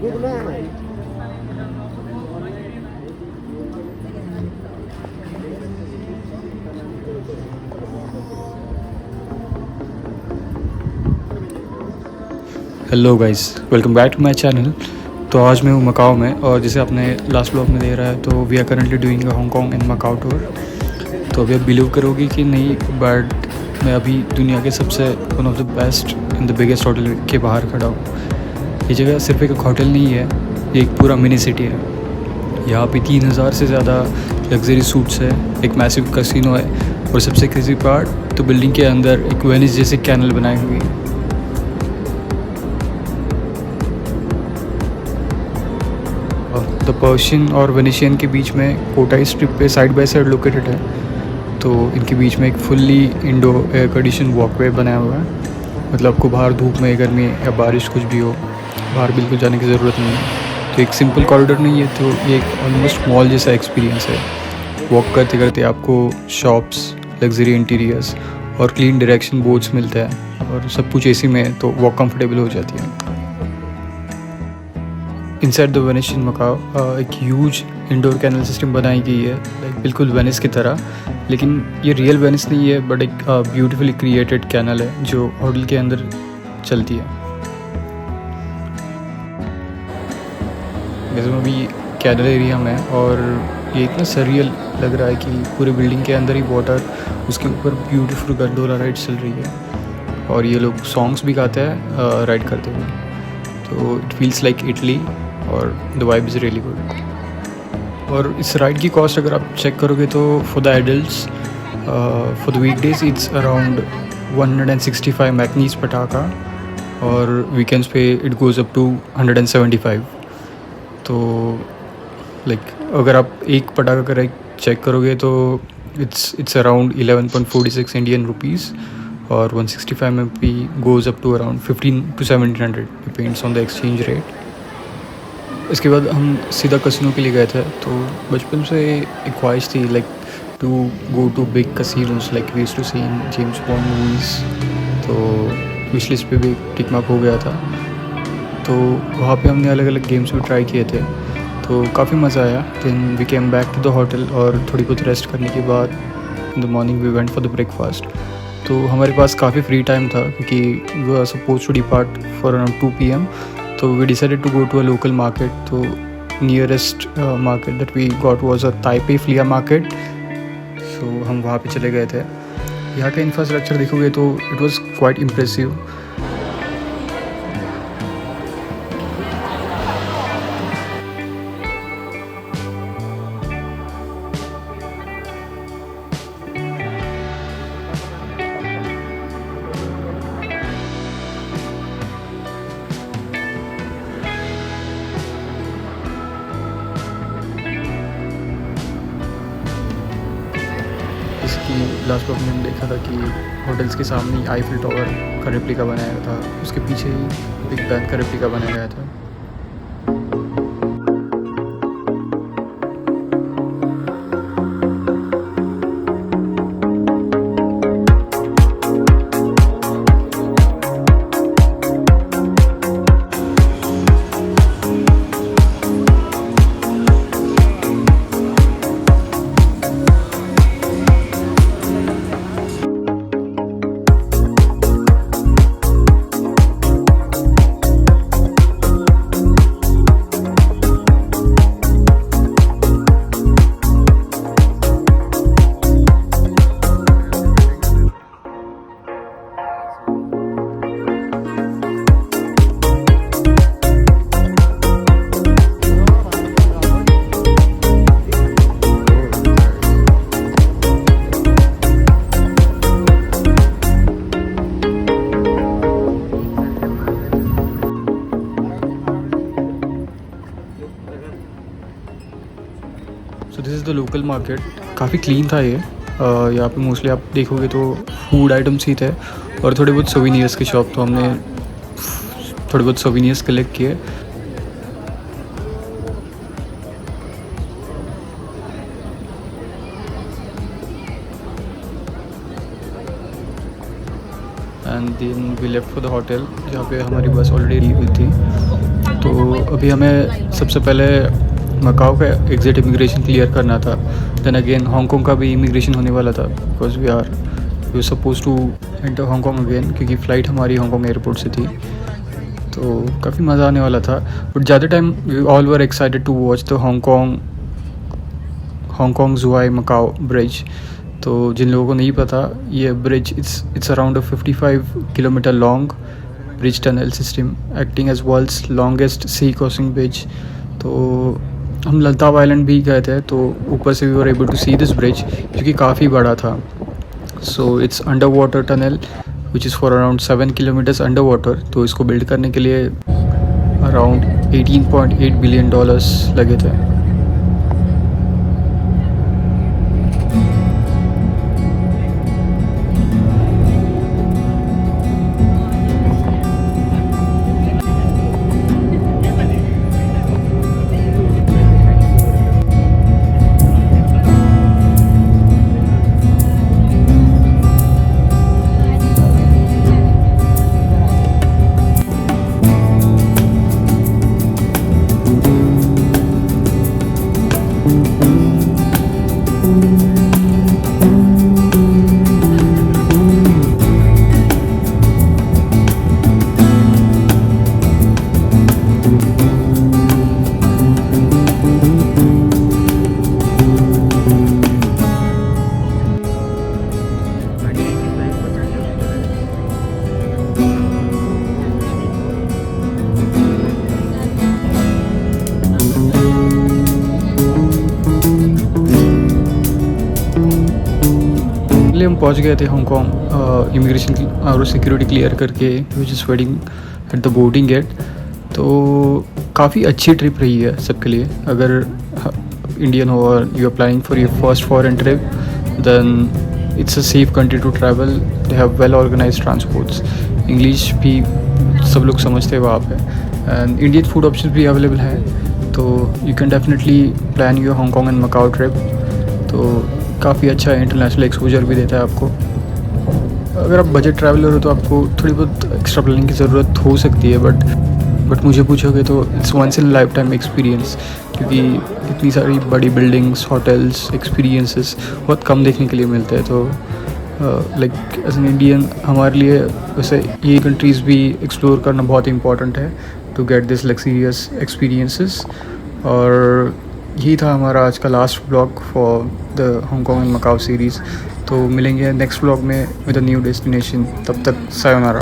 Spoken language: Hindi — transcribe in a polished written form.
Hello guys, welcome back to my channel. तो आज मैं हूँ मकाओ में, और जैसे आपने लास्ट ब्लॉग में दे रहा है तो we are currently doing Hong Kong and Macau tour. तो अभी आप बिलीव करोगे कि नहीं, बट मैं अभी दुनिया के सबसे one of the best in the biggest hotel के बाहर खड़ा हूँ। ये जगह सिर्फ एक होटल नहीं है, ये एक पूरा मिनी सिटी है। यहाँ पे 3000 से ज़्यादा लग्जरी सूट्स है, एक मैसिव कैसीनो है, और सबसे क्रेजी पार्ट तो बिल्डिंग के अंदर एक वेनिस जैसे कैनल बनाई हुई है। द पर्शियन और वेनेशियन के बीच में कोटाई स्ट्रिप पे साइड बाय साइड लोकेटेड है। तो इनके बीच में एक fully Indo air condition walkway बनाया हुआ है। मतलब आपको बाहर धूप में, गर्मी या बारिश कुछ भी हो, बाहर बिल्कुल जाने की ज़रूरत नहीं है। तो एक सिंपल कॉरिडोर नहीं है, तो ये एक ऑलमोस्ट मॉल जैसा एक्सपीरियंस है। वॉक करते करते आपको शॉप्स, लग्जरी इंटीरियर्स और क्लीन डायरेक्शन बोर्ड्स मिलते हैं, और सब कुछ एसी में है, तो वॉक कंफर्टेबल हो जाती है। Inside the Venice in Macau एक ह्यूज इंडोर कैनल सिस्टम बनाई गई है, लाइक बिल्कुल वेनिस की तरह। लेकिन ये रियल वेनिस नहीं है, बट एक ब्यूटीफुली क्रिएटेड कैनल है जो होटल के अंदर चलती है। जैसे मैं अभी कैनल एरिया में, और ये इतना सरियल लग रहा है कि पूरे बिल्डिंग के अंदर ही वाटर, उसके ऊपर ब्यूटीफुल गंडोला राइड चल रही है, और ये लोग सॉन्ग्स भी गाते हैं राइड करते हुए। तो इट फील्स लाइक इटली, और the vibe is really good. और इस राइड की कॉस्ट अगर आप चेक करोगे तो for the adults for the weekdays it's around 165 मैकनीज पटाखा, और वीकेंड्स पे इट गोज़ अप टू 175। तो लाइक अगर आप एक पटाखा का रेट चेक करोगे तो इट्स अराउंड 11.46 इंडियन रुपीज़, और 165 में भी goes up to around 15 to 1700, depends on the exchange rate. इसके बाद हम सीधा कैसीनो के लिए गए थे। तो बचपन से एक ख्वाहिश थी, like to go to big casinos like we used to see in James Bond movies. तो विश लिस्ट पे भी टिक मार्क हो गया था। तो वहाँ पे हमने अलग अलग गेम्स भी ट्राई किए थे, तो काफ़ी मज़ा आया। Then we came back to the hotel, और थोड़ी बहुत रेस्ट करने के बाद in the morning we went for the breakfast. तो हमारे पास काफ़ी फ्री टाइम था, क्योंकि we are suppose to depart for around 2 PM। So we decided to go to a local market. So nearest market that we got was a Taipei flea market. So हम वहाँ पे चले गए थे। यहाँ का इंफ्रास्ट्रक्चर देखोगे तो it was quite impressive. इसकी लास्ट ब्लॉग में हमने देखा था कि होटल्स के सामने ही आईफिल टावर का रेप्लिका बनाया था, उसके पीछे ही बिग बैन का रेप्लिका बनाया गया था। So this is the local market. काफ़ी क्लीन था ये। यहाँ पे मोस्टली आप देखोगे तो फूड आइटम्स ही थे, और थोड़े बहुत सोविनियर्स की शॉप। तो हमने थोड़े बहुत सोविनियर्स कलेक्ट किए। And then we left for the hotel, जहाँ पे हमारी बस ऑलरेडी हुई थी। तो अभी हमें सबसे पहले मकाओ का एग्ज़िट इमिग्रेशन क्लियर करना था, देन अगेन हांगकॉन्ग का भी इमिग्रेशन होने वाला था, because we suppose to enter Hong Kong again, क्योंकि फ़्लाइट हमारी हांगकॉन्ग एयरपोर्ट से थी। तो काफ़ी मज़ा आने वाला था, बट ज़्यादा time we all were excited to watch the Hong Kong Zhuhai Macau bridge. तो जिन लोगों को नहीं पता, ये bridge it's around 55 kilometre long bridge tunnel system, acting as world's longest sea crossing bridge. तो हम लंताव आइलैंड भी गए थे, तो ऊपर से we were able to see this bridge, जो कि काफ़ी बड़ा था। So it's under water tunnel which is for around 7 kilometres under water. तो इसको बिल्ड करने के लिए अराउंड $18.8 बिलियन लगे थे। हम पहुंच गए थे हांगकॉन्ग इमिग्रेशन और सिक्योरिटी क्लियर करके, which is waiting at the boarding gate. तो काफ़ी अच्छी ट्रिप रही है सबके लिए। अगर इंडियन हो और you are planning for your first foreign trip, then it's a safe country to travel. They have well organise transports, English भी सब लोग समझते हैं वहाँ पे, एंड इंडियन फूड ऑप्शन भी अवेलेबल है। तो you can definitely plan your Hong Kong and Macau trip. तो काफ़ी अच्छा इंटरनेशनल एक्सपोजर भी देता है आपको। अगर आप बजट ट्रैवलर हो तो आपको थोड़ी बहुत एक्स्ट्रा प्लानिंग की ज़रूरत हो सकती है, बट मुझे पूछोगे तो it's once in life time experience, क्योंकि इतनी सारी बड़ी बिल्डिंग्स, होटल्स, एक्सपीरियंसेस बहुत कम देखने के लिए मिलते हैं। तो लाइक एज एन इंडियन हमारे लिए वैसे ये कंट्रीज़ भी एक्सप्लोर करना बहुत इंपॉर्टेंट है to get this luxurious experiences. और यही था हमारा आज का last blog for the Hong Kong and Macau series. तो मिलेंगे नेक्स्ट ब्लॉग में विद अ न्यू डेस्टिनेशन। तब तक सायोनारा।